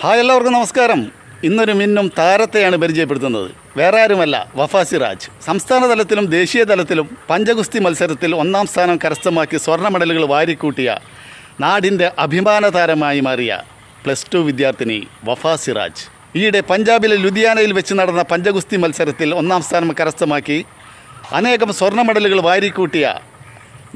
Hi, എല്ലാവർക്കും നമസ്കാരം. ഇന്നൊരു മിന്നും താരത്തെയാണ് പരിചയപ്പെടുത്തുന്നത്. വേറെ ആരുമല്ല, വഫ സിറാജ്. സംസ്ഥാന തലത്തിലും ദേശീയ തലത്തിലും പഞ്ചഗുസ്തി മത്സരത്തിൽ ഒന്നാം സ്ഥാനം കരസ്ഥമാക്കി സ്വർണ്ണ മെഡലുകൾ വാരിക്കൂട്ടിയ നാടിൻ്റെ അഭിമാന താരമായി മാറിയ +2 വിദ്യാർത്ഥിനി വഫ സിറാജ്. ഈയിടെ പഞ്ചാബിലെ ലുധിയാനയിൽ വെച്ച് നടന്ന പഞ്ചഗുസ്തി മത്സരത്തിൽ ഒന്നാം സ്ഥാനം കരസ്ഥമാക്കി അനേകം സ്വർണ്ണ മെഡലുകൾ വാരിക്കൂട്ടിയ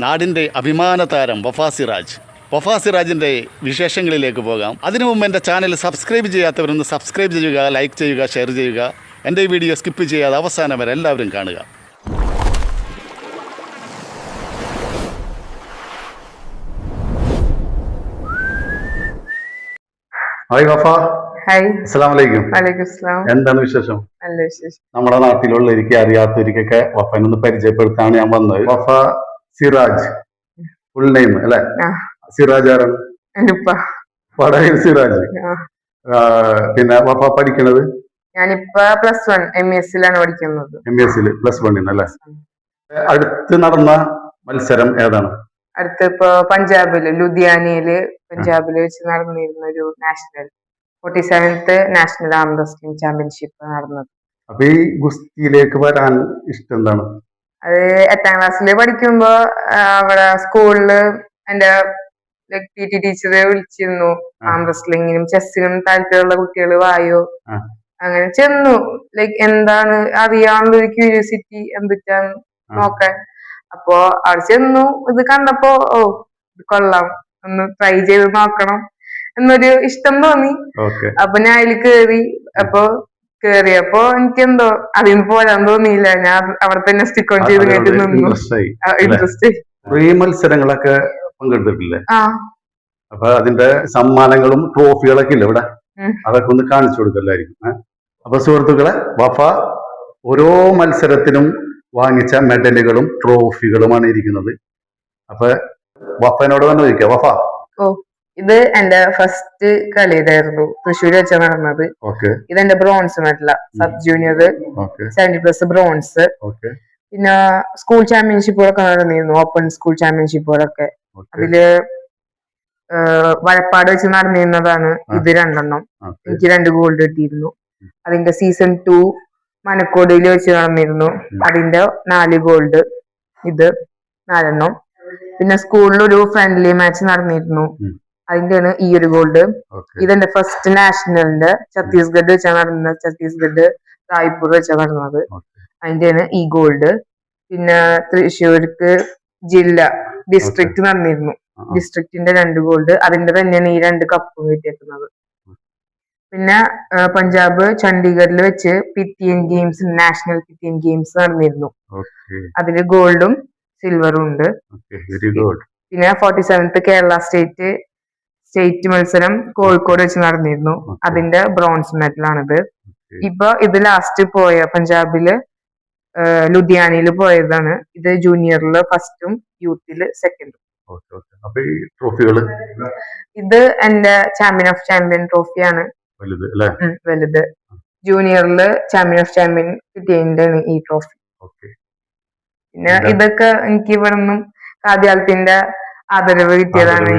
നാടിൻ്റെ അഭിമാന താരം വഫ സിറാജ്. വഫ സിറാജിൻ്റെ വിശേഷങ്ങളിലേക്ക് പോകാം. അതിനു മുമ്പ് എൻ്റെ ചാനൽ സബ്സ്ക്രൈബ് ചെയ്യാത്തവരൊന്ന് സബ്സ്ക്രൈബ് ചെയ്യുക, ലൈക്ക് ചെയ്യുക, ഷെയർ ചെയ്യുക. എൻ്റെ ഈ വീഡിയോ സ്കിപ്പ് ചെയ്യാതെ അവസാനം വരെ എല്ലാവരും കാണുക. ഹായ് വഫ. ഹായ്. അസ്സലാമു അലൈക്കും. വലൈക്കും സ്സലാം. എന്താണ് വിശേഷം? നല്ല വിശേഷം. നമ്മുടെ നാട്ടിലുള്ളവർക്ക് അറിയാത്തവർക്കൊക്കെ വഫനൊന്ന് പരിചയപ്പെടുത്താണ് ഞാൻ വന്നത്. വഫ സിറാജ് ഫുൾ നെയിം അല്ലേ? സിറാജ് ആരാണ്? പടയിൽ സിറാജ്. പിന്നെ വഫ പഠിക്കണത്? ഞാനിപ്പോ +1 MES-ലാണ് പഠിക്കുന്നത്. MES-ൽ +1 അല്ലേ? അടുത്ത് നടന്ന മത്സരം ഏതാണ്? അടുത്ത് ഇപ്പൊ പഞ്ചാബില് ലുധിയാനയില് വെച്ച് നടന്നിരുന്ന ഒരു 47th നാഷണൽ ആം റെസ്ലിംഗ് ചാമ്പ്യൻഷിപ്പ് നടന്നത്. അപ്പൊ ഈ ഗുസ്തിയിലേക്ക് വരാൻ ഇഷ്ടം എന്താണ്? അത് 8ാം ക്ലാസ്സില് പഠിക്കുമ്പോ അവിടെ സ്കൂളില് എന്റെ PT ടീച്ചർ വിളിച്ചിരുന്നു. ആം റെസ്ലിംഗിനും ചെസ്സിനും താല്പര്യമുള്ള കുട്ടികൾ വായോ. അങ്ങനെ ചെന്നു. എന്താണ് അറിയാനുള്ള ഒരു ക്യൂരിയോസിറ്റി എന്തിട്ടാന്ന് നോക്കാൻ. അപ്പൊ അവിടെ ചെന്നു. ഇത് കണ്ടപ്പോ ഇത് കൊള്ളാം, ഒന്ന് ട്രൈ ചെയ്ത് നോക്കണം എന്നൊരു ഇഷ്ടം തോന്നി. അപ്പൊ ഞാൻ അതിൽ കേറിയപ്പോ എനിക്കെന്തോ അതിന് പോരാൻ തോന്നിയില്ല. ഞാൻ അവിടെ തന്നെ സ്റ്റിക്ക് ഓൺ ചെയ്ത് കേട്ട് നിന്നു. ഇൻട്രസ്റ്റ്. മത്സരങ്ങളൊക്കെ പങ്കെടുത്തിട്ടില്ലേ? അപ്പൊ അതിന്റെ സമ്മാനങ്ങളും ട്രോഫികളൊക്കെ ഇല്ല ഇവിടെ? അതൊക്കെ ഒന്ന് കാണിച്ചു കൊടുക്കല്ലായിരിക്കും. അപ്പൊ സുഹൃത്തുക്കളെ, വഫ ഓരോ മത്സരത്തിനും വാങ്ങിച്ച മെഡലുകളും ട്രോഫികളുമാണ് ഇരിക്കുന്നത്. അപ്പൊ വഫനോട് തന്നെ ചോദിക്കാം. വഫ, ഇത് എന്റെ ഫസ്റ്റ് കളി ഇതായിരുന്നു, തൃശ്ശൂർ വെച്ച നടന്നത്. ഇതെന്റെ ബ്രോൺസ് മെഡല, സബ് ജൂനിയർ 70+ ബ്രോൺസ്. പിന്നെ സ്കൂൾ ചാമ്പ്യൻഷിപ്പുകളൊക്കെ നടന്നിരുന്നു, ഓപ്പൺ സ്കൂൾ ചാമ്പ്യൻഷിപ്പുകളൊക്കെ. അതില് വലപ്പാട് വെച്ച് നടന്നിരുന്നതാണ് ഇത് 2 എനിക്ക് 2 ഗോൾഡ് കിട്ടിയിരുന്നു. അതിന്റെ സീസൺ 2 മനക്കോടിയിൽ വെച്ച് നടന്നിരുന്നു. അതിന്റെ 4 ഗോൾഡ്, ഇത് 4. പിന്നെ സ്കൂളിലൊരു ഫ്രണ്ട്ലി മാച്ച് നടന്നിരുന്നു, അതിന്റെയാണ് ഈ ഒരു ഗോൾഡ്. ഇതെന്റെ ഫസ്റ്റ് നാഷണലിന്റെ ഛത്തീസ്ഗഡ് വെച്ചാണ് നടന്നത്. ഛത്തീസ്ഗഡ് റായ്പൂർ വെച്ചാണ് നടന്നത്. അതിന്റെയാണ് ഈ ഗോൾഡ്. പിന്നെ തൃശ്ശൂർക്ക് ഡിസ്ട്രിക്ട് നടന്നിരുന്നു. ഡിസ്ട്രിക്റ്റിന്റെ 2 ഗോൾഡ്, അതിന്റെ തന്നെയാണ് ഈ 2 കപ്പും കിട്ടിയിരിക്കുന്നത്. പിന്നെ പഞ്ചാബ് ചണ്ഡീഗഡിൽ വെച്ച് നാഷണൽ PTN ഗെയിംസ് നടന്നിരുന്നു. അതില് ഗോൾഡും സിൽവറും ഉണ്ട്. പിന്നെ 47th കേരള സ്റ്റേറ്റ് മത്സരം കോഴിക്കോട് വെച്ച് നടന്നിരുന്നു. അതിന്റെ ബ്രോൺസ് മെഡലാണിത്. ഇപ്പൊ ഇത് ലാസ്റ്റ് പോയ പഞ്ചാബില് ലുധിയാനയില് പോയതാണ്. ഇത് ജൂനിയറില് ഫസ്റ്റും യൂത്തില് 2nd. ഇത് എന്റെ ചാമ്പ്യൻ ഓഫ് ചാമ്പ്യൻ ട്രോഫിയാണ്, വലുത്. ജൂനിയറില് ചാമ്പ്യൻ ഓഫ് ചാമ്പ്യൻ കിട്ടിയതിന്റെ ഈ ട്രോഫി. പിന്നെ ഇതൊക്കെ എനിക്ക് ഇവിടെ നിന്നും കാദ്യാലത്തിന്റെ ആദരവ് കിട്ടിയതാണ്.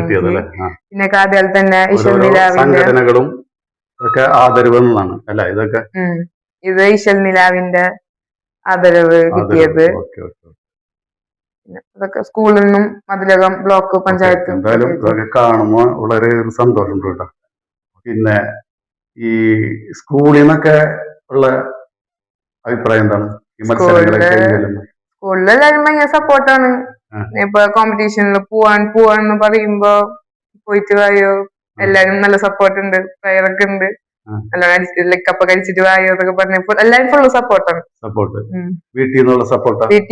പിന്നെ കാദ്യാലത്ത് തന്നെ ഇശൽ നിലാവിന്റെ ഇത് ഇശൽ നിലാവിന്റെ ആദരവ് കിട്ടിയത്. അതൊക്കെ സ്കൂളിൽ നിന്നും മതിലകം ബ്ലോക്ക് പഞ്ചായത്ത്. എന്തായാലും ഇതൊക്കെ കാണുമ്പോൾ വളരെ സന്തോഷമുണ്ട് കേട്ടോ. പിന്നെ ഈ സ്കൂളിൽ നിന്നൊക്കെ ഉള്ള അഭിപ്രായം എന്താണ്? സ്കൂളിലെല്ലാരും ഭയങ്കര സപ്പോർട്ടാണ്. ഇപ്പൊ കോമ്പറ്റീഷനിൽ പോവാന്ന് പറയുമ്പോ പോയിട്ട് വായോ, എല്ലാരും നല്ല സപ്പോർട്ട് ഉണ്ട്. പ്രയറൊക്കെ ഉണ്ട്, കപ്പൊക്കെ അടിച്ചിട്ട് വായോ എന്നൊക്കെ പറഞ്ഞപ്പോ എല്ലാരും ഫുള്ള് സപ്പോർട്ടാണ്. വീട്ടിൽ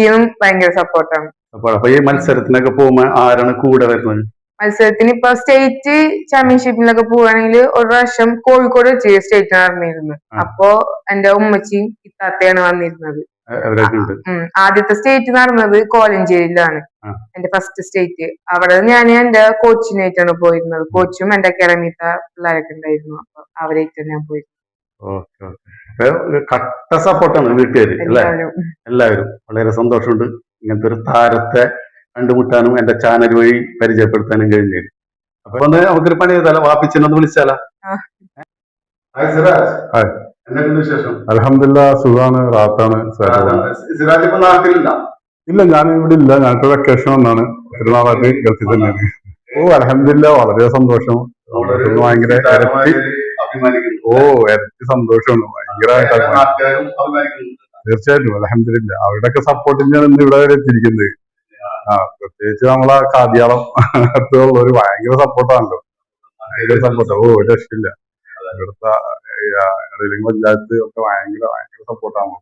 നിന്നും ഭയങ്കര സപ്പോർട്ടാണ്. അപ്പൊ ഈ മത്സരത്തിനൊക്കെ പോകുമ്പോ ആരാണ് കൂടെ വരുന്നത്? മത്സരത്തിന് ഇപ്പൊ സ്റ്റേറ്റ് ചാമ്പ്യൻഷിപ്പിലൊക്കെ പോവുകയാണെങ്കിൽ ഒരു പ്രാവശ്യം കോഴിക്കോട് വെച്ച് സ്റ്റേറ്റ് നടന്നിരുന്നു. അപ്പോ എന്റെ ഉമ്മച്ചിയും ഇത്താത്തയാണ് വന്നിരുന്നത്. ആദ്യത്തെ സ്റ്റേറ്റ് നടന്നത് കോലഞ്ചേരിയിലാണ്, എന്റെ ഫസ്റ്റ് സ്റ്റേറ്റ്. അവിടെ ഞാൻ എന്റെ കോച്ചിനായിട്ടാണ് പോയിരുന്നത്. കോച്ചും എന്റെ അക്കാഡമിത്തെ പിള്ളേരൊക്കെ ഉണ്ടായിരുന്നു. അപ്പൊ അവരായിട്ട് ഞാൻ പോയിരുന്നു. കട്ട സപ്പോർട്ടാണ് വീട്ടുകാര് എല്ലാവരും. വളരെ സന്തോഷമുണ്ട് ഇങ്ങനത്തെ ഒരു താരത്തെ കണ്ടുമുട്ടാനും എന്റെ ചാനൽ വഴി പരിചയപ്പെടുത്താനും കഴിഞ്ഞത്. അപ്പൊ നമുക്കൊരു പണി ചെയ്താലോ, വാപ്പിച്ചെന്നൊന്ന് വിളിച്ചാലോ? Hi Siraj, hi. എന്തൊക്കെയുണ്ട് വിശേഷം? അൽഹംദുലില്ലാ, സുഖാണ്, റാത്താണ്. സിറാജ് ഇപ്പൊ നാട്ടിലില്ല? ഇല്ല, ഞാൻ ഇവിടെ ഇല്ല. ഞാനിപ്പോ വെക്കേഷൻ വന്നാണ്. ഒരു നാളായിട്ട് ഗൾഫിൽ തന്നെയാണ്. ഓ അൽഹംദുലില്ലാ, വളരെ സന്തോഷം. ഭയങ്കര ഇരട്ടി, അഭിമാനിക്കുന്നു. ഓ ഇരട്ടി സന്തോഷമാണ്. ഭയങ്കരമായിട്ട് നാട്ടുകാരും അഭിമാനിക്കുന്നു. തീർച്ചയായിട്ടും അൽഹംദുലില്ലാ, അവരുടെയൊക്കെ സപ്പോർട്ടിനാണ് ഇന്ന് ഇവിടെ വരെ എത്തിയിരിക്കുന്നത്. പ്രത്യേകിച്ച് നമ്മളെ കാതിയാളം ഒരു ഭയങ്കര സപ്പോർട്ടാണല്ലോ. ഭയങ്കര സപ്പോർട്ട്. ഓ ഒരു രക്ഷയില്ല. ഇവിടുത്തെ എടയിലും പഞ്ചായത്ത് ഒക്കെ ഭയങ്കര ഭയങ്കര സപ്പോർട്ടാണ്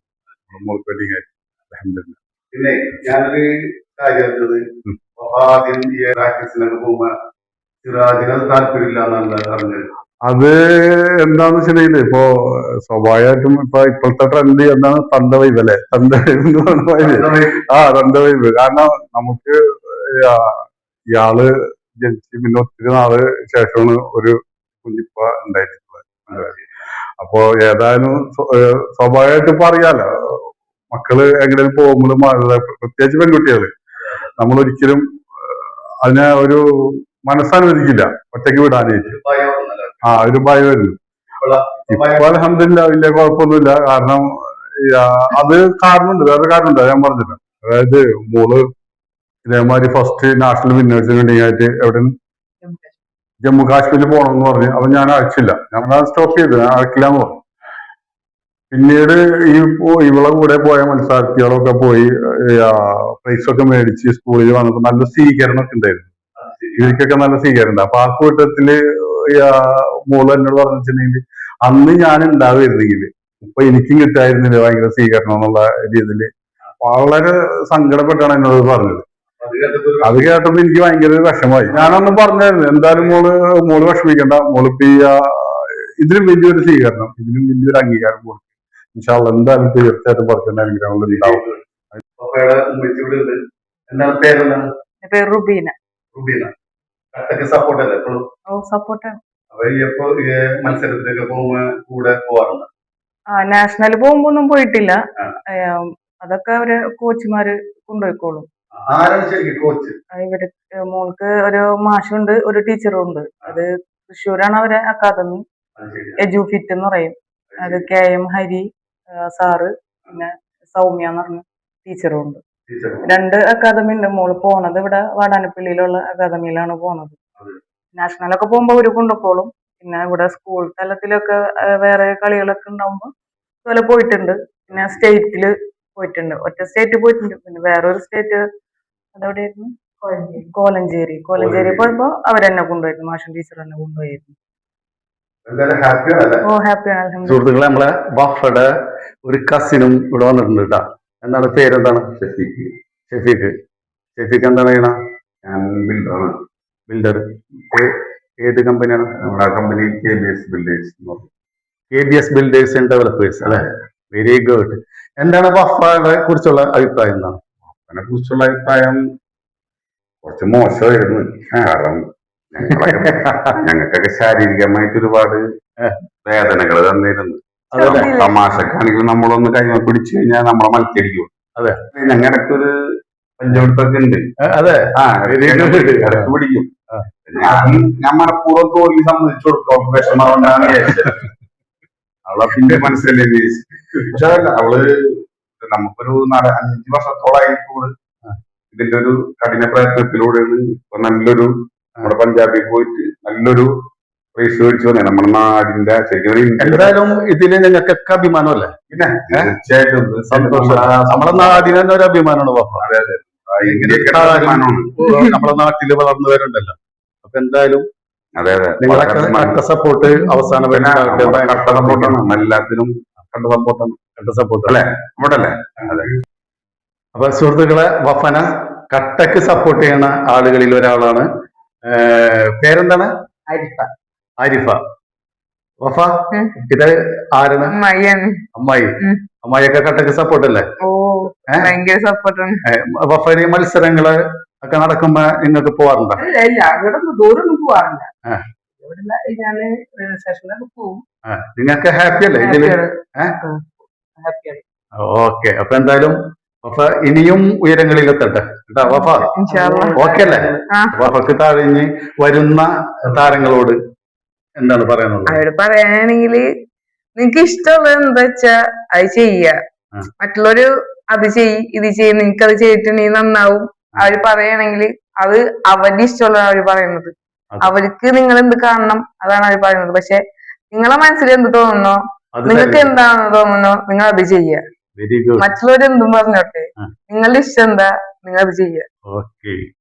നമ്മൾക്ക് വേണ്ടി. അൽഹംദുലില്ലാ. പിന്നെ ഞാനൊരു കാര്യം അറിഞ്ഞത്, ആദ്യം ഈ പ്രാക്ടീസിനൊക്കെ പോകുമ്പോ സിറാജിന് താല്പര്യമില്ല എന്നാണ് അറിഞ്ഞത്. അത് എന്താന്ന് വെച്ചിട്ടുണ്ടെങ്കിൽ ഇപ്പോ സ്വാഭാവികമായിട്ടും ഇപ്പോഴത്തെ ട്രെൻഡ് എന്താണ്, തന്ത വൈബ് അല്ലെ? തന്ത വൈബ് എന്ന് പറഞ്ഞ വൈബ്. തന്ത വൈബ്. കാരണം നമുക്ക് ഇയാള് ജനിച്ച് പിന്നെ ഒത്തിരി നാള് ശേഷമാണ് ഒരു കുഞ്ഞിപ്പ ഉണ്ടായിട്ടുള്ളത്. അപ്പോ ഏതായാലും സ്വാഭാവികമായിട്ട് ഇപ്പൊ അറിയാലോ, മക്കള് എങ്ങനെയും പോകുമ്പോഴും പ്രത്യേകിച്ച് പെൺകുട്ടികള് നമ്മൾ ഒരിക്കലും അതിനെ ഒരു മനസ്സനുവദിക്കില്ല ഒറ്റയ്ക്ക് വിടാനായിട്ട്. ഒരു ഭയം വരുന്നു. ഇപ്പൊ അൽഹംദുലില്ലാ വലിയ കുഴപ്പമൊന്നുമില്ല. കാരണം അത് കാരണമുണ്ട്, വേറെ കാരണമുണ്ട്, ഞാൻ പറഞ്ഞില്ല. അതായത് മോള് ഇതേമാതിരി ഫസ്റ്റ് നാഷണൽ വിന്നേഴ്സിന് വേണ്ടിയായിട്ട് എവിടെ ജമ്മു കാശ്മീരിൽ പോകണമെന്ന് പറഞ്ഞു. അപ്പൊ ഞാൻ അയച്ചില്ല, ഞാൻ സ്റ്റോപ്പ് ചെയ്തു, ഞാൻ അയക്കില്ലാന്ന് പറഞ്ഞു. പിന്നീട് ഇവളെ കൂടെ പോയ മത്സരാർത്ഥികളൊക്കെ പോയി പ്രൈസൊക്കെ മേടിച്ച് സ്കൂളിൽ വന്നപ്പോ നല്ല സ്വീകരണം ഒക്കെ ഉണ്ടായിരുന്നു. ഇവർക്കൊക്കെ നല്ല സ്വീകരണം. അപ്പൊ ആ കൂട്ടത്തില് മോള് എന്നോട് പറഞ്ഞിട്ടുണ്ടെങ്കിൽ അന്ന് ഞാൻ ഉണ്ടാവുമായിരുന്നെങ്കിൽ ഇപ്പൊ എനിക്കും കിട്ടായിരുന്നില്ല ഭയങ്കര സ്വീകരണം എന്നുള്ള രീതിയിൽ വളരെ സങ്കടപ്പെട്ടാണ് എന്നോട് പറഞ്ഞത്. അത് കേട്ടപ്പോ എനിക്ക് ഭയങ്കര വിഷമമായി. ഞാനൊന്നും പറഞ്ഞായിരുന്നു, എന്തായാലും മോള് വിഷമിക്കണ്ട, മോളിപ്പോ ഇതിലും വലിയൊരു സ്വീകരണം, ഇതിലും വലിയൊരു അംഗീകാരം കൊടുക്കും. ഇൻഷാ അല്ലാഹ് എന്തായാലും തീർച്ചയായിട്ടും പുറത്തുനിന്ന് അനുഗ്രഹങ്ങൾ ഉണ്ടാവും. എന്താണ് പേരെന്താണ്? റുബീന. റുബീന. കട്ടക്ക് സപ്പോർട്ട് അല്ലേ എപ്പോഴും? സപ്പോർട്ടാണ്. അപ്പൊ എപ്പോ മത്സരത്തിലൊക്കെ പോകുമ്പോ കൂടെ പോവാറുണ്ട്? നാഷണൽ പോകുമ്പോ ഒന്നും പോയിട്ടില്ല. അതൊക്കെ അവര് കോച്ചുമാര് കൊണ്ടുപോയിക്കോളും. ആരാണ് ശരിക്കും കോച്ച്? ഇവര് മോൾക്ക് ഒരു മാഷുണ്ട്, ഒരു ടീച്ചറും ഉണ്ട്. അത് തൃശ്ശൂരാണ് അവരെ അക്കാദമി. എജുഫിറ്റ് എന്ന് പറയും. അത് KM ഹരി സാറ്, പിന്നെ സൗമ്യ എന്ന് പറഞ്ഞ ടീച്ചറും ഉണ്ട്. 2 അക്കാദമി ഉണ്ട്. മോള് പോണത് ഇവിടെ വാടാനപ്പള്ളിയിലുള്ള അക്കാദമിയിലാണ് പോണത്. നാഷണലൊക്കെ പോകുമ്പോ അവര് കൊണ്ടുപോളും. പിന്നെ ഇവിടെ സ്കൂൾ തലത്തിലൊക്കെ വേറെ കളികളൊക്കെ ഉണ്ടാവുമ്പോ അതുപോലെ പോയിട്ടുണ്ട്. പിന്നെ സ്റ്റേറ്റില് പോയിട്ടുണ്ട്, ഒറ്റ സ്റ്റേറ്റ് പോയിട്ടുണ്ട്. പിന്നെ വേറൊരു സ്റ്റേറ്റ് അതെവിടെയായിരുന്നു? കോലഞ്ചേരി പോയപ്പോ അവരെന്നെ കൊണ്ടുപോയിരുന്നു, മാഷൻ ടീച്ചർ തന്നെ കൊണ്ടുപോയിരുന്നു. ഓ ഹാപ്പിയാണ്. സുഹൃത്തുക്കളെ, നമ്മളെ വഫയുടെ ഒരു കസിനും ഇവിടെ വന്നിട്ടുണ്ട് കേട്ടാ. എന്താണ് പേരെന്താണ്? ഷെഫീഖ് എന്താണ് ചെയ്യണ? ഞാൻ ബിൽഡറാണ്. ബിൽഡർ. ഏത് കമ്പനിയാണ്? നമ്മുടെ കമ്പനി KBS ബിൽഡേഴ്സ് എന്ന് പറഞ്ഞു. KBS ബിൽഡേഴ്സ് ആൻഡ് ഡെവലപ്പേഴ്സ് അല്ലെ? Very good. എന്താണ് വഫയെ കുറിച്ചുള്ള അഭിപ്രായം? എന്താണ് അതിനെ കുറിച്ചുള്ള അഭിപ്രായം? കുറച്ച് മോശമായിരുന്നു. കാരണം ഞങ്ങൾക്കൊക്കെ ശാരീരികമായിട്ട് ഒരുപാട് വേദനകൾ തന്നിരുന്നു. തമാശക്കാണെങ്കിലും നമ്മളൊന്ന് കൈമ പിടിച്ചു കഴിഞ്ഞാൽ നമ്മളെ മത്സരിക്കും. അതെ, ഞങ്ങടക്ക് ഒരു പഞ്ചവട്ടൊക്കെ ഉണ്ട്. അതെ, ഇടക്ക് പിടിക്കും. ഞാൻ മനഃപൂർവ്വം തോൽവി സമ്മതിച്ചു കൊടുക്കും, വിഷമണ്ടാന്ന് വിചാരിച്ചത്. അവളെ പിന്നെ മനസ്സിലായി. പക്ഷെ അതല്ല, അവള് നമുക്കൊരു 5 വർഷത്തോളായിട്ട് ഇതിന്റെ ഒരു കഠിന പ്രയത്നത്തിലൂടെയാണ് ഇപ്പൊ നല്ലൊരു നമ്മുടെ പഞ്ചാബിൽ പോയിട്ട് നല്ലൊരു പ്രൈസ് മേടിച്ചു വന്നേ. നമ്മുടെ നാടിന്റെ ശരിക്കും എന്തായാലും ഇതില് നിങ്ങൾക്കൊക്കെ അഭിമാനമല്ലേ? പിന്നെ തീർച്ചയായിട്ടും സന്തോഷം. നമ്മുടെ നാടിന് തന്നെ ഒരു അഭിമാനമാണ് വഫ. നമ്മളെ നാട്ടില് വളർന്നു വരുന്നുണ്ടല്ലോ. അപ്പൊ എന്തായാലും അതെ അതെ, നിങ്ങളൊക്കെ കട്ട സപ്പോർട്ട് അവസാനം സപ്പോർട്ടാണ് എല്ലാത്തിനും. കട്ട സപ്പോർട്ട് അല്ലേ? അങ്ങോട്ടല്ലേ? അതെ. അപ്പൊ സുഹൃത്തുക്കളെ, വഫന കട്ടക്ക് സപ്പോർട്ട് ചെയ്യുന്ന ആളുകളിൽ ഒരാളാണ്. പേരെന്താണ്? ആരിഫ. വഫ, ഇത് ആരാണ്? അമ്മായിയൊക്കെ കട്ടക്ക് സപ്പോർട്ട് അല്ലേ? ഭയങ്കര സപ്പോർട്ടാണ്. വഫയിലെ മത്സരങ്ങള് ഒക്കെ നടക്കുമ്പോ നിങ്ങൾക്ക് പോവാറുണ്ടോ? ദൂരം പോവാറില്ല. നിങ്ങൾക്ക് ഹാപ്പി അല്ലേ ഇതില്? ഓക്കെ. അപ്പൊ എന്തായാലും വഫ ഇനിയും ഉയരങ്ങളിലെത്തട്ടെ കേട്ടോ വഫ. ഓക്കെ അല്ലേ? വഫക്ക് താഴെ വരുന്ന താരങ്ങളോട് എന്താണ് പറയാനുള്ളത്? അവരോട് പറയാനാണെങ്കിൽ നിങ്ങക്ക് ഇഷ്ടമുള്ളത് എന്താ വെച്ചാ അത് ചെയ്യ. മറ്റുള്ളവര് അത് ഇത് ചെയ്യ്, നിനക്ക് അത് ചെയ്തിട്ടുണ്ടെങ്കിൽ നന്നാവും അവര് പറയുകയാണെങ്കിൽ അത് അവരുടെ ഇഷ്ടമുള്ള അവര് പറയുന്നത്. അവർക്ക് നിങ്ങൾ എന്ത് കാണണം അതാണ് അവര് പറയുന്നത്. പക്ഷെ നിങ്ങളെ മനസ്സിൽ എന്ത് തോന്നുന്നോ, നിങ്ങൾക്ക് എന്താണെന്ന് തോന്നുന്നോ, നിങ്ങൾ അത് ചെയ്യുക. മറ്റുള്ളവരെന്തും പറഞ്ഞോട്ടെ, നിങ്ങളുടെ ഇഷ്ടം എന്താ നിങ്ങൾ അത് ചെയ്യുക.